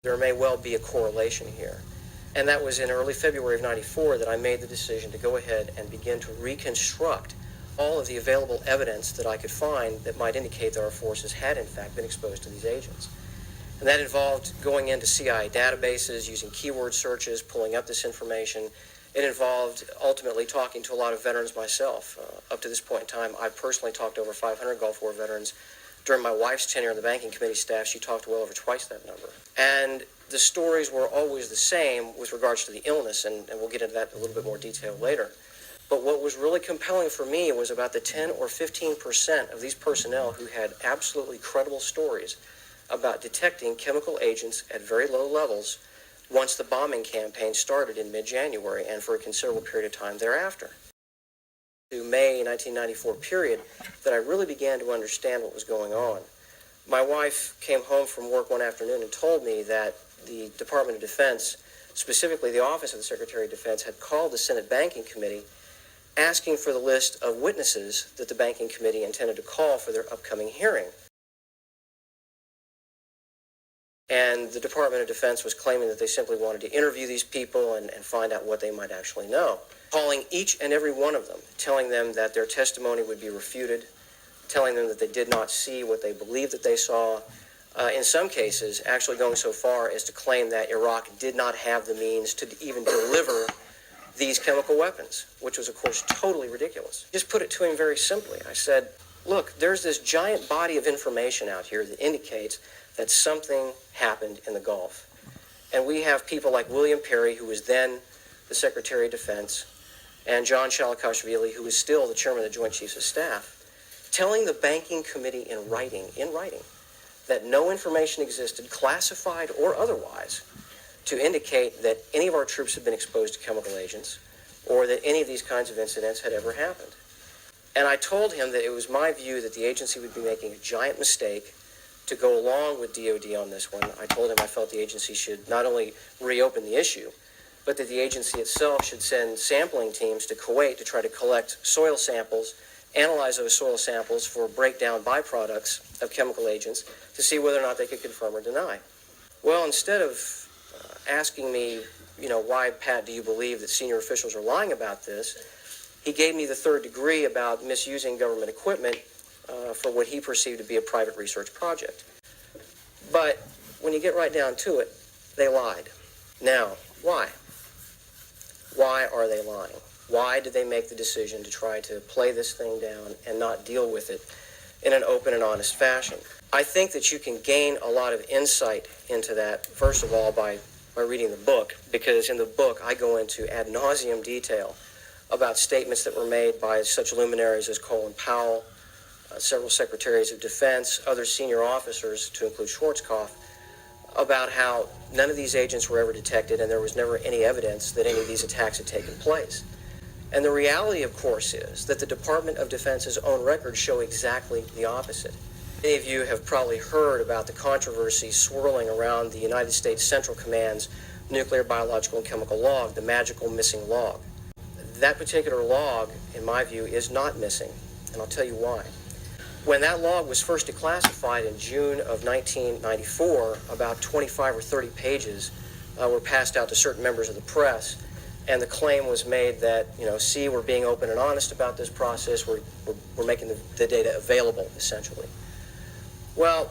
There may well be a correlation here. And that was in early February of '94 that I made the decision to go ahead and begin to reconstruct all of the available evidence that I could find that might indicate that our forces had in fact been exposed to these agents. And that involved going into CIA databases, using keyword searches, pulling up this information. It involved ultimately talking to a lot of veterans myself. Up to this point in time, I've personally talked to over 500 Gulf War veterans. During my wife's tenure on the banking committee staff, she talked to well over twice that number. And the stories were always the same with regards to the illness, and we'll get into that in a little bit more detail later. But what was really compelling for me was about the 10 or 15% of these personnel who had absolutely credible stories about detecting chemical agents at very low levels once the bombing campaign started in mid-January and for a considerable period of time thereafter. To May 1994 period that I really began to understand what was going on. My wife came home from work one afternoon and told me that the Department of Defense, specifically the Office of the Secretary of Defense, had called the Senate Banking Committee asking for the list of witnesses that the Banking Committee intended to call for their upcoming hearing. And the Department of Defense was claiming that they simply wanted to interview these people and find out what they might actually know. Calling each and every one of them, telling them that their testimony would be refuted, telling them that they did not see what they believed that they saw. In some cases, actually going so far as to claim that Iraq did not have the means to even deliver these chemical weapons, which was, of course, totally ridiculous. Just put it to him very simply. I said, look, there's this giant body of information out here that indicates that something happened in the Gulf. And we have people like William Perry, who was then the Secretary of Defense, and John Shalikashvili, who is still the Chairman of the Joint Chiefs of Staff, telling the Banking Committee in writing, that no information existed, classified or otherwise, to indicate that any of our troops had been exposed to chemical agents or that any of these kinds of incidents had ever happened. And I told him that it was my view that the agency would be making a giant mistake to go along with DOD on this one. I told him I felt the agency should not only reopen the issue, but that the agency itself should send sampling teams to Kuwait to try to collect soil samples, analyze those soil samples for breakdown byproducts of chemical agents to see whether or not they could confirm or deny. Well, instead of asking me, why, Pat, do you believe that senior officials are lying about this, he gave me the third degree about misusing government equipment for what he perceived to be a private research project. But when you get right down to it, they lied. Now, why? Why are they lying? Why did they make the decision to try to play this thing down and not deal with it in an open and honest fashion? I think that you can gain a lot of insight into that, first of all, by reading the book, because in the book I go into ad nauseum detail about statements that were made by such luminaries as Colin Powell, several secretaries of defense, other senior officers, to include Schwarzkopf, about how none of these agents were ever detected and there was never any evidence that any of these attacks had taken place. And the reality, of course, is that the Department of Defense's own records show exactly the opposite. Many of you have probably heard about the controversy swirling around the United States Central Command's nuclear, biological, and chemical log, the magical missing log. That particular log, in my view, is not missing, and I'll tell you why. When that log was first declassified in June of 1994, about 25 or 30 pages were passed out to certain members of the press, and the claim was made that, see, we're being open and honest about this process, we're making the data available, essentially. Well,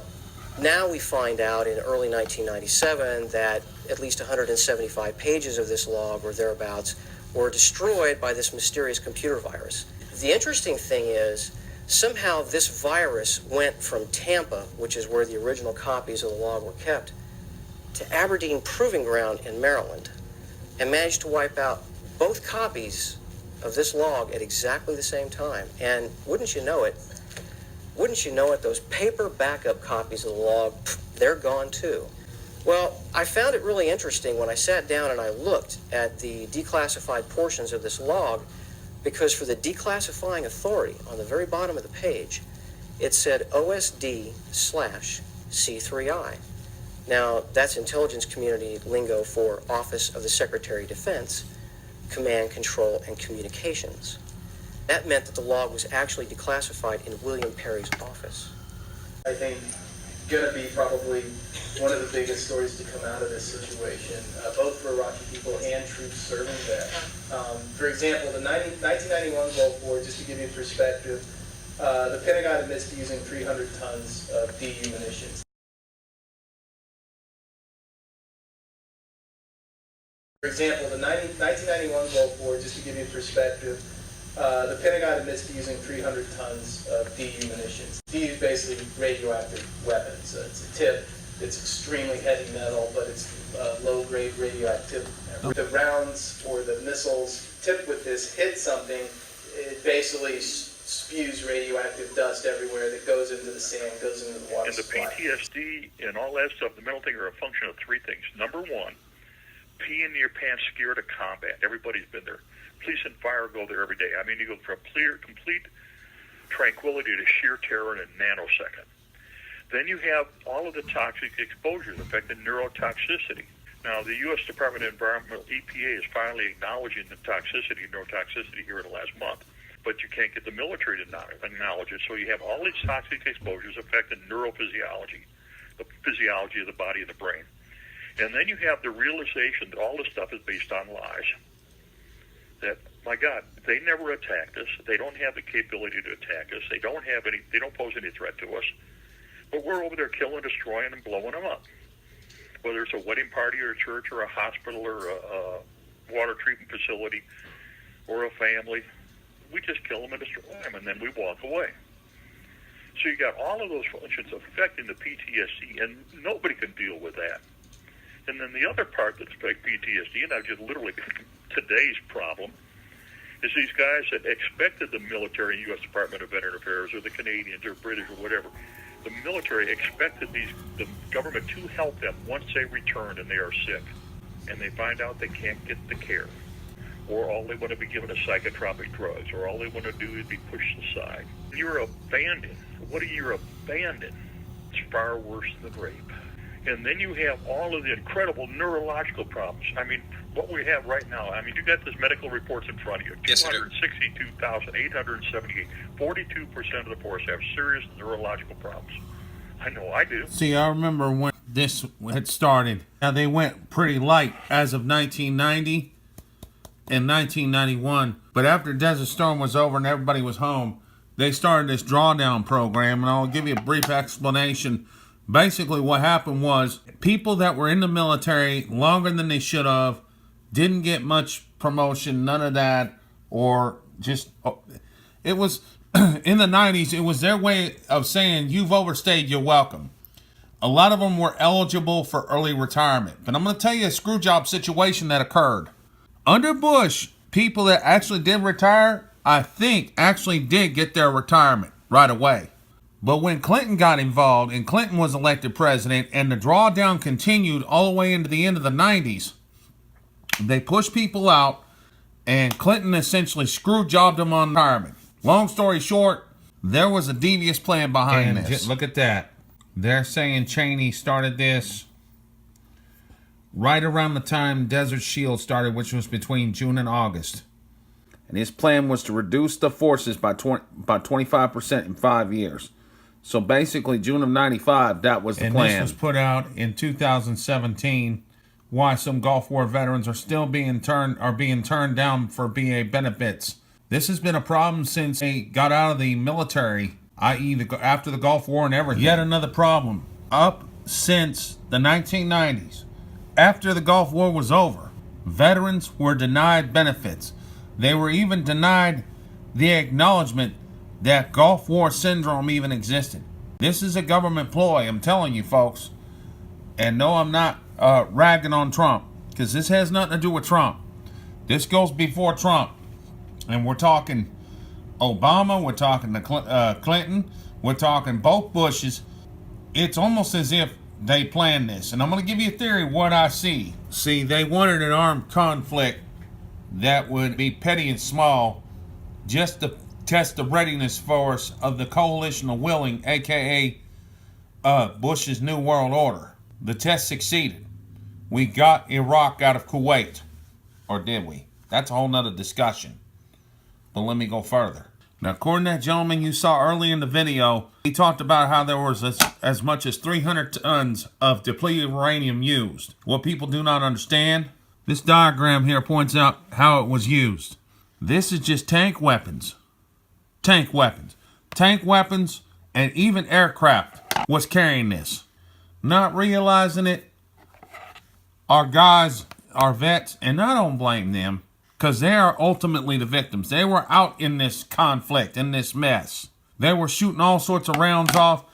now we find out in early 1997 that at least 175 pages of this log or thereabouts were destroyed by this mysterious computer virus. The interesting thing is, somehow this virus went from Tampa, which is where the original copies of the log were kept, to Aberdeen Proving Ground in Maryland, and managed to wipe out both copies of this log at exactly the same time. And wouldn't you know it, those paper backup copies of the log, they're gone too. Well, I found it really interesting when I sat down and I looked at the declassified portions of this log, because for the declassifying authority on the very bottom of the page, it said OSD/C3I. Now, that's intelligence community lingo for Office of the Secretary of Defense, Command, Control, and Communications. That meant that the log was actually declassified in William Perry's office. I think going to be probably one of the biggest stories to come out of this situation, both for Iraqi people and troops serving there. For example, the 1991 Gulf War, just to give you perspective, the Pentagon admits to using 300 tons of DU munitions. For example, the 1991 Gulf War, just to give you perspective, the Pentagon admits to using 300 tons of DU munitions. DU is basically radioactive weapons. It's a tip. It's extremely heavy metal, but it's low-grade radioactivity. The rounds or the missiles tipped with this hit something, it basically spews radioactive dust everywhere that goes into the sand, goes into the water supply. And the PTSD and all that stuff, the mental thing, are a function of three things. Number one, pee in your pants, scared of combat. Everybody's been there. Police and fire go there every day. I mean, you go from complete tranquility to sheer terror in a nanosecond. Then you have all of the toxic exposures affecting neurotoxicity. Now, the U.S. Department of Environmental, EPA, is finally acknowledging the neurotoxicity here in the last month. But you can't get the military to acknowledge it. So you have all these toxic exposures affecting neurophysiology, the physiology of the body and the brain. And then you have the realization that all this stuff is based on lies. That, my God, they never attacked us. They don't have the capability to attack us. They don't pose any threat to us. But we're over there killing, destroying, and blowing them up. Whether it's a wedding party or a church or a hospital or a water treatment facility or a family, we just kill them and destroy them, and then we walk away. So you got all of those functions affecting the PTSD, and nobody can deal with that. And then the other part that affects PTSD, and I've just literally today's problem, is these guys that expected the military and U.S. Department of Veteran Affairs or the Canadians or British or whatever, the military expected the government to help them once they return and they are sick, and they find out they can't get the care, or all they want to be given is psychotropic drugs, or all they want to do is be pushed aside. You're abandoned. What are you abandoned? It's far worse than rape. And then you have all of the incredible neurological problems. I mean, what we have right now, I mean, you got this medical reports in front of you. Yes, 262,878. 42% of the force have serious neurological problems. I know I do. See, I remember when this had started. Now, they went pretty light as of 1990 and 1991. But after Desert Storm was over and everybody was home, they started this drawdown program, and I'll give you a brief explanation. Basically, what happened was people that were in the military longer than they should have didn't get much promotion, none of that, or just, it was, in the 90s, it was their way of saying, you've overstayed, you're welcome. A lot of them were eligible for early retirement. But I'm going to tell you a screw job situation that occurred. Under Bush, people that actually did retire, I think, actually did get their retirement right away. But when Clinton got involved and Clinton was elected president and the drawdown continued all the way into the end of the 90s, they pushed people out and Clinton essentially screw jobbed them on retirement. Long story short, there was a devious plan behind this. Look at that. They're saying Cheney started this right around the time Desert Shield started, which was between June and August. And his plan was to reduce the forces by 25% in 5 years. So basically, June of 95, that was the plan. And this was put out in 2017. Why some Gulf War veterans are still being turned down for BA benefits. This has been a problem since they got out of the military, i.e. after the Gulf War and everything. Yet another problem. Up since the 1990s, after the Gulf War was over, veterans were denied benefits. They were even denied the acknowledgement that Gulf War syndrome even existed. This is a government ploy, I'm telling you folks. And no, I'm not ragging on Trump, because this has nothing to do with Trump. This goes before Trump. And we're talking Obama, we're talking Clinton, we're talking both Bushes. It's almost as if they planned this. And I'm going to give you a theory of what I see. See, they wanted an armed conflict that would be petty and small, just to test the readiness force of the coalition of willing, aka Bush's New World Order. The test succeeded. We got Iraq out of Kuwait. Or did we? That's a whole nother discussion. But let me go further. Now, according to that gentleman you saw early in the video, he talked about how there was as much as 300 tons of depleted uranium used. What people do not understand, this diagram here points out how it was used. This is just tank weapons. Tank weapons. Tank weapons and even aircraft was carrying this. Not realizing it, our guys, our vets, and I don't blame them, because they are ultimately the victims. They were out in this conflict, in this mess. They were shooting all sorts of rounds off.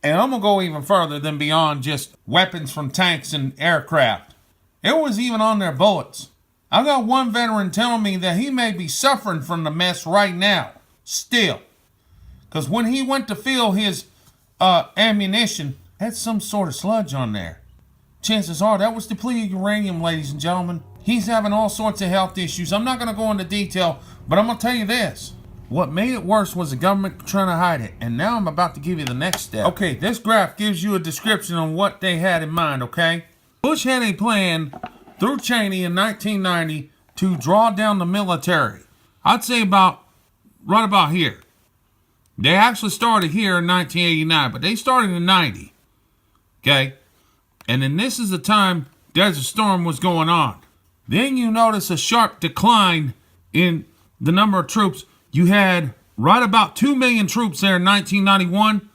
And I'm going to go even further than beyond just weapons from tanks and aircraft. It was even on their bullets. I got one veteran telling me that he may be suffering from the mess right now. Still. Because when he went to fill his ammunition, had some sort of sludge on there. Chances are that was depleted uranium, ladies and gentlemen. He's having all sorts of health issues. I'm not going to go into detail, but I'm going to tell you this. What made it worse was the government trying to hide it. And now I'm about to give you the next step. Okay, this graph gives you a description on what they had in mind, okay? Bush had a plan through Cheney in 1990 to draw down the military. I'd say right about here. They actually started here in 1989, but they started in 90. Okay? And then this is the time Desert Storm was going on. Then you notice a sharp decline in the number of troops. You had right about 2 million troops there in 1991,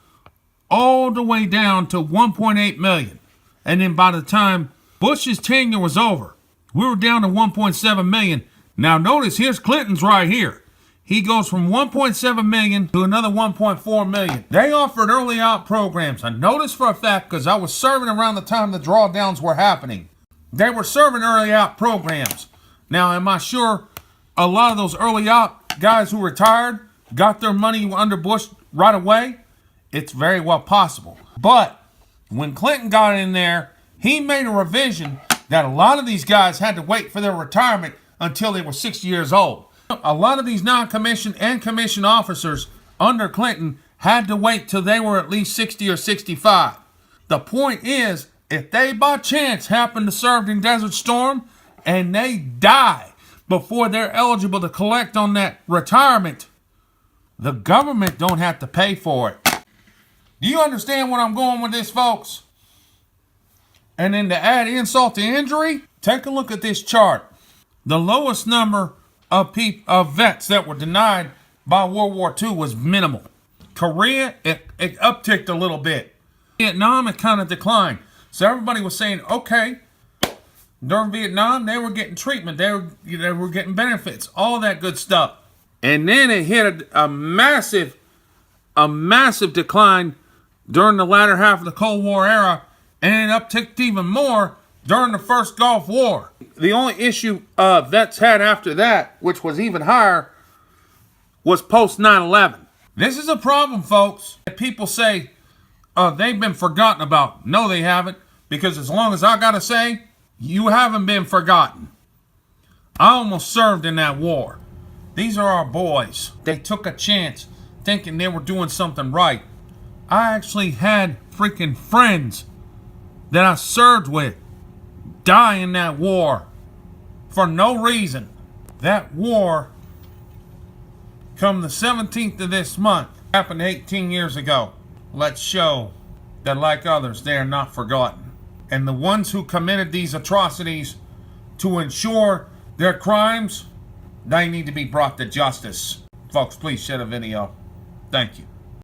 all the way down to 1.8 million. And then by the time Bush's tenure was over, we were down to 1.7 million. Now notice, here's Clinton's right here. He goes from 1.7 million to another 1.4 million. They offered early out programs. I noticed for a fact, because I was serving around the time the drawdowns were happening. They were serving early out programs. Now, am I sure a lot of those early out guys who retired got their money under Bush right away? It's very well possible. But when Clinton got in there, he made a revision that a lot of these guys had to wait for their retirement until they were 60 years old. A lot of these non-commissioned and commissioned officers under Clinton had to wait till they were at least 60 or 65. The point is, if they by chance happen to serve in Desert Storm and they die before they're eligible to collect on that retirement, the government don't have to pay for it. Do you understand where I'm going with this, folks? And then to add insult to injury, take a look at this chart. The lowest number of vets that were denied by World War II was minimal. Korea, it upticked a little bit. Vietnam, it kind of declined. So everybody was saying, okay, during Vietnam, they were getting treatment. They were getting benefits, all that good stuff. And then it hit a massive decline during the latter half of the Cold War era, and it upticked even more during the first Gulf War. The only issue vets had after that, which was even higher, was post 9/11. This is a problem, folks. People say they've been forgotten about. No, they haven't, because as long as I gotta say, you haven't been forgotten. I almost served in that war. These are our boys. They took a chance thinking they were doing something right. I actually had freaking friends that I served with die in that war for no reason. That war, come the 17th of this month, happened 18 years ago. Let's show that, like others, they are not forgotten. And the ones who committed these atrocities to ensure their crimes, they need to be brought to justice. Folks, please share the video. Thank you.